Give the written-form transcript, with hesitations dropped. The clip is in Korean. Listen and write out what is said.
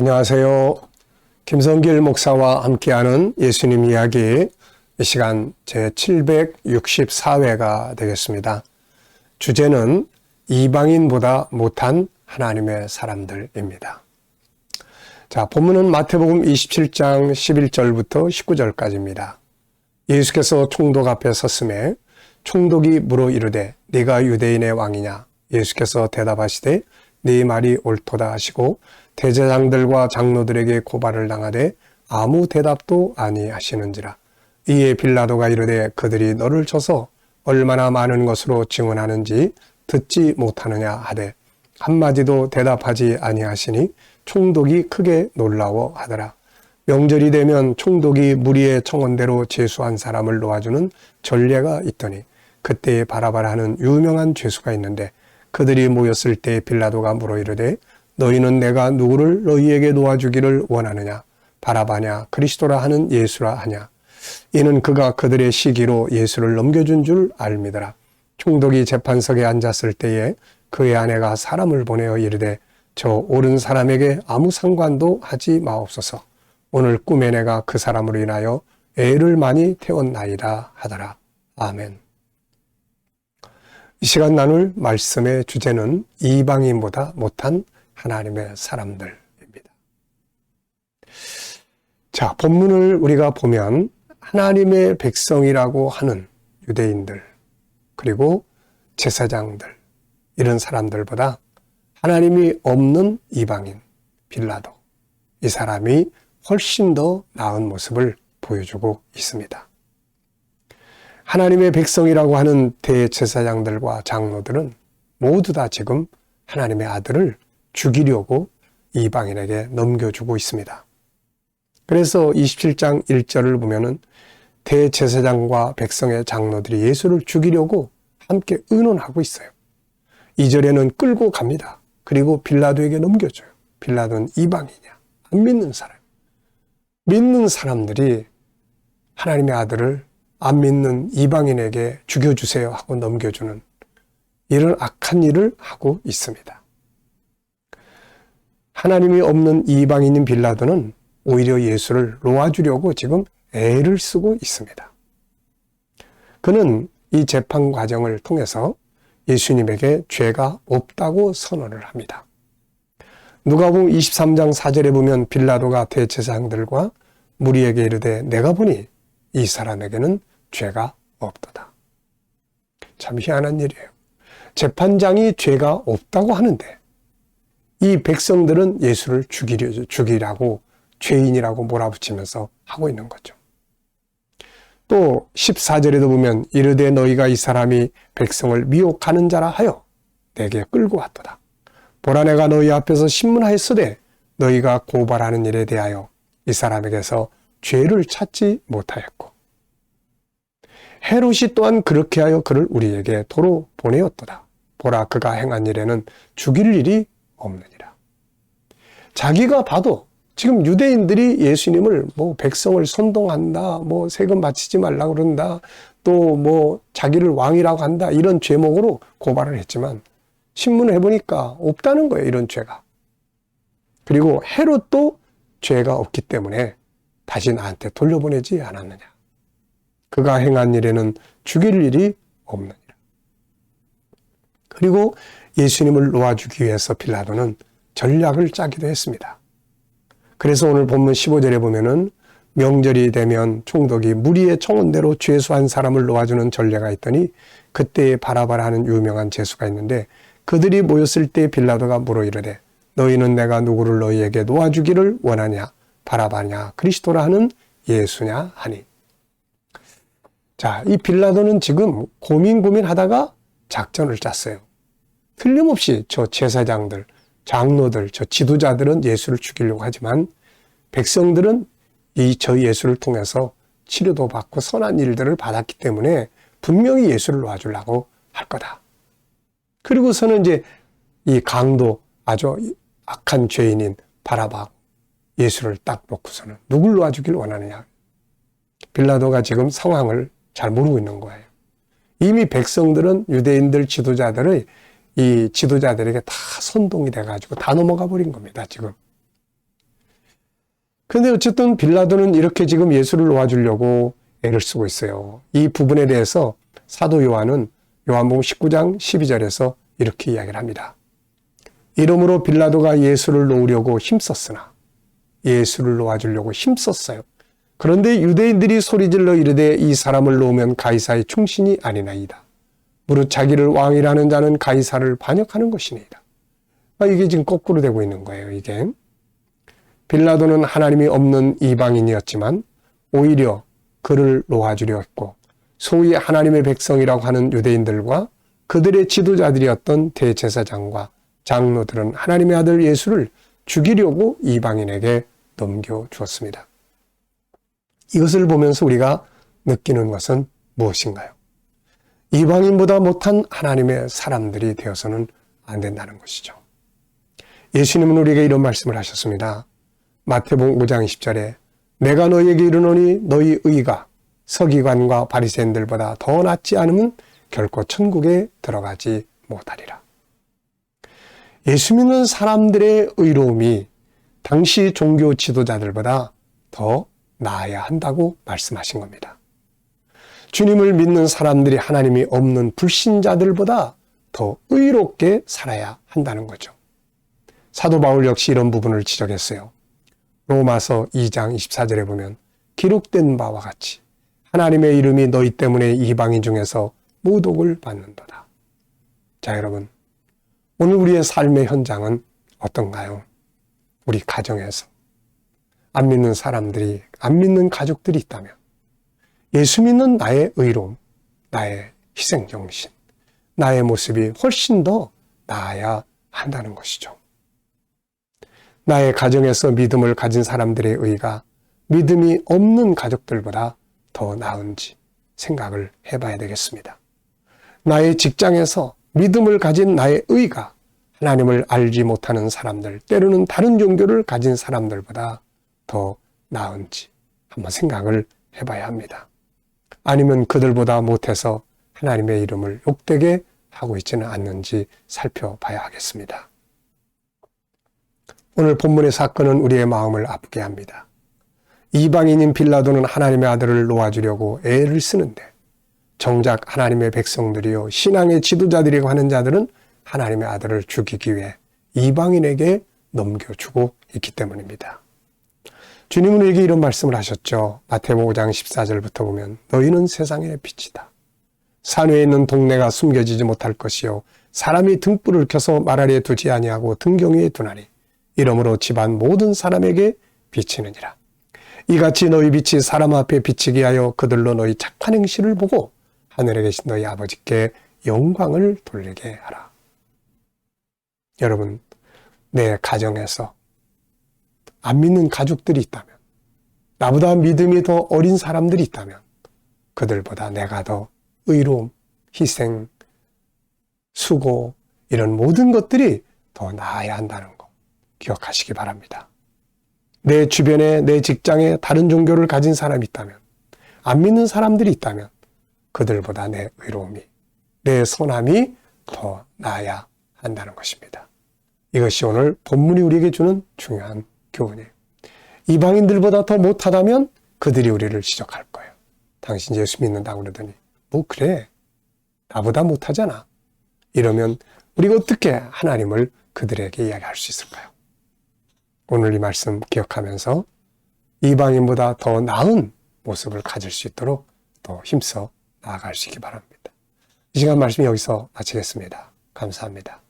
안녕하세요. 김성길 목사와 함께하는 예수님 이야기, 이 시간 제764회가 되겠습니다. 주제는 이방인보다 못한 하나님의 사람들입니다. 자, 본문은 마태복음 27장 11절부터 19절까지입니다. 예수께서 총독 앞에 섰음에 총독이 물어 이르되 네가 유대인의 왕이냐? 예수께서 대답하시되 네 말이 옳도다 하시고 대제사장들과 장로들에게 고발을 당하되 아무 대답도 아니하시는지라. 이에 빌라도가 이르되 그들이 너를 쳐서 얼마나 많은 것으로 증언하는지 듣지 못하느냐 하되 한마디도 대답하지 아니하시니 총독이 크게 놀라워하더라. 명절이 되면 총독이 무리의 청원대로 제수한 사람을 놓아주는 전례가 있더니 그때에 바라바라 하는 유명한 죄수가 있는데 그들이 모였을 때 빌라도가 물어 이르되 너희는 내가 누구를 너희에게 놓아주기를 원하느냐? 바라바냐? 그리스도라 하는 예수라 하냐? 이는 그가 그들의 시기로 예수를 넘겨준 줄 알미더라. 총독이 재판석에 앉았을 때에 그의 아내가 사람을 보내어 이르되 저 옳은 사람에게 아무 상관도 하지 마옵소서. 오늘 꿈에 내가 그 사람으로 인하여 애를 많이 태웠나이다 하더라. 아멘. 이 시간 나눌 말씀의 주제는 이방인보다 못한 하나님의 사람들입니다. 자, 본문을 우리가 보면 하나님의 백성이라고 하는 유대인들, 그리고 제사장들, 이런 사람들보다 하나님이 없는 이방인, 빌라도, 이 사람이 훨씬 더 나은 모습을 보여주고 있습니다. 하나님의 백성이라고 하는 대제사장들과 장로들은 모두 다 지금 하나님의 아들을 죽이려고 이방인에게 넘겨주고 있습니다. 그래서 27장 1절을 보면은 대제사장과 백성의 장로들이 예수를 죽이려고 함께 의논하고 있어요. 2절에는 끌고 갑니다. 그리고 빌라도에게 넘겨줘요. 빌라도는 이방이냐? 안 믿는 사람. 믿는 사람들이 하나님의 아들을 안 믿는 이방인에게 죽여주세요 하고 넘겨주는 이런 악한 일을 하고 있습니다. 하나님이 없는 이방인인 빌라도는 오히려 예수를 놓아주려고 지금 애를 쓰고 있습니다. 그는 이 재판 과정을 통해서 예수님에게 죄가 없다고 선언을 합니다. 누가복음 23장 4절에 보면 빌라도가 대제사장들과 무리에게 이르되 내가 보니 이 사람에게는 죄가 없도다. 참 희한한 일이에요. 재판장이 죄가 없다고 하는데 이 백성들은 예수를 죽이라고 죄인이라고 몰아붙이면서 하고 있는 거죠. 또 14절에도 보면 이르되 너희가 이 사람이 백성을 미혹하는 자라 하여 내게 끌고 왔도다. 보라 내가 너희 앞에서 신문하였으되 너희가 고발하는 일에 대하여 이 사람에게서 죄를 찾지 못하였고 헤롯이 또한 그렇게 하여 그를 우리에게 도로 보내었도다. 보라 그가 행한 일에는 죽일 일이 없느니라. 자기가 봐도 지금 유대인들이 예수님을 백성을 선동한다, 세금 바치지 말라고 그런다, 또 자기를 왕이라고 한다, 이런 죄목으로 고발을 했지만 신문을 해보니까 없다는 거예요, 이런 죄가. 그리고 헤롯도 죄가 없기 때문에 다시 나한테 돌려보내지 않았느냐. 그가 행한 일에는 죽일 일이 없느니라. 그리고 예수님을 놓아주기 위해서 빌라도는 전략을 짜기도 했습니다. 그래서 오늘 본문 15절에 보면은 명절이 되면 총독이 무리의 청원대로 죄수한 사람을 놓아주는 전례가 있더니 그때에 바라바라 하는 유명한 죄수가 있는데 그들이 모였을 때 빌라도가 물어 이르되 너희는 내가 누구를 너희에게 놓아주기를 원하냐? 바라바냐? 그리스도라 하는 예수냐? 하니. 자, 이 빌라도는 지금 고민하다가 작전을 짰어요. 틀림없이 저 제사장들, 장로들, 저 지도자들은 예수를 죽이려고 하지만 백성들은 저 예수를 통해서 치료도 받고 선한 일들을 받았기 때문에 분명히 예수를 놓아주려고 할 거다. 그리고서는 이제 이 강도 아주 악한 죄인인 바라바 예수를 딱 놓고서는 누굴 놓아주길 원하느냐. 빌라도가 지금 상황을 잘 모르고 있는 거예요. 이미 백성들은 유대인들 지도자들의 이 지도자들에게 다 선동이 돼가지고 다 넘어가 버린 겁니다, 지금. 그런데 어쨌든 빌라도는 이렇게 지금 예수를 놓아주려고 애를 쓰고 있어요. 이 부분에 대해서 사도 요한은 요한복음 19장 12절에서 이렇게 이야기를 합니다. 이러므로 빌라도가 예수를 놓으려고 힘썼으나 예수를 놓아주려고 힘썼어요. 그런데 유대인들이 소리질러 이르되 이 사람을 놓으면 가이사의 충신이 아니나이다. 무릇 자기를 왕이라는 자는 가이사를 반역하는 것이니이다. 이게 지금 거꾸로 되고 있는 거예요. 이게 빌라도는 하나님이 없는 이방인이었지만 오히려 그를 놓아주려 했고 소위 하나님의 백성이라고 하는 유대인들과 그들의 지도자들이었던 대제사장과 장로들은 하나님의 아들 예수를 죽이려고 이방인에게 넘겨주었습니다. 이것을 보면서 우리가 느끼는 것은 무엇인가요? 이방인보다 못한 하나님의 사람들이 되어서는 안 된다는 것이죠. 예수님은 우리에게 이런 말씀을 하셨습니다. 마태복음 5장 10절에 내가 너희에게 이르노니 너희 의가 서기관과 바리새인들보다 더 낫지 않으면 결코 천국에 들어가지 못하리라. 예수 믿는 사람들의 의로움이 당시 종교 지도자들보다 더 나아야 한다고 말씀하신 겁니다. 주님을 믿는 사람들이 하나님이 없는 불신자들보다 더 의롭게 살아야 한다는 거죠. 사도 바울 역시 이런 부분을 지적했어요. 로마서 2장 24절에 보면 기록된 바와 같이 하나님의 이름이 너희 때문에 이방인 중에서 모독을 받는도다. 자, 여러분, 오늘 우리의 삶의 현장은 어떤가요? 우리 가정에서 안 믿는 사람들이, 안 믿는 가족들이 있다면 예수 믿는 나의 의로움, 나의 희생정신, 나의 모습이 훨씬 더 나아야 한다는 것이죠. 나의 가정에서 믿음을 가진 사람들의 의가 믿음이 없는 가족들보다 더 나은지 생각을 해봐야 되겠습니다. 나의 직장에서 믿음을 가진 나의 의가 하나님을 알지 못하는 사람들, 때로는 다른 종교를 가진 사람들보다 더 나은지 한번 생각을 해봐야 합니다. 아니면 그들보다 못해서 하나님의 이름을 욕되게 하고 있지는 않는지 살펴봐야 하겠습니다. 오늘 본문의 사건은 우리의 마음을 아프게 합니다. 이방인인 빌라도는 하나님의 아들을 놓아주려고 애를 쓰는데 정작 하나님의 백성들이요 신앙의 지도자들이고 하는 자들은 하나님의 아들을 죽이기 위해 이방인에게 넘겨주고 있기 때문입니다. 주님은 우리에게 이런 말씀을 하셨죠. 마태복음 5장 14절부터 보면 너희는 세상의 빛이다. 산 위에 있는 동네가 숨겨지지 못할 것이요 사람이 등불을 켜서 말 아래에 두지 아니하고 등경 위에 두나니 이러므로 집안 모든 사람에게 비치느니라. 이같이 너희 빛이 사람 앞에 비치게 하여 그들로 너희 착한 행실을 보고 하늘에 계신 너희 아버지께 영광을 돌리게 하라. 여러분, 내 가정에서 안 믿는 가족들이 있다면, 나보다 믿음이 더 어린 사람들이 있다면 그들보다 내가 더 의로움, 희생, 수고 이런 모든 것들이 더 나아야 한다는 것 기억하시기 바랍니다. 내 주변에, 내 직장에 다른 종교를 가진 사람이 있다면, 안 믿는 사람들이 있다면 그들보다 내 의로움이, 내 선함이 더 나아야 한다는 것입니다. 이것이 오늘 본문이 우리에게 주는 중요한 교훈이에요. 이방인들보다 더 못하다면 그들이 우리를 지적할 거예요. 당신 예수 믿는다고 그러더니 뭐 그래, 나보다 못하잖아. 이러면 우리가 어떻게 하나님을 그들에게 이야기할 수 있을까요? 오늘 이 말씀 기억하면서 이방인보다 더 나은 모습을 가질 수 있도록 더 힘써 나아가시기 바랍니다. 이 시간 말씀 여기서 마치겠습니다. 감사합니다.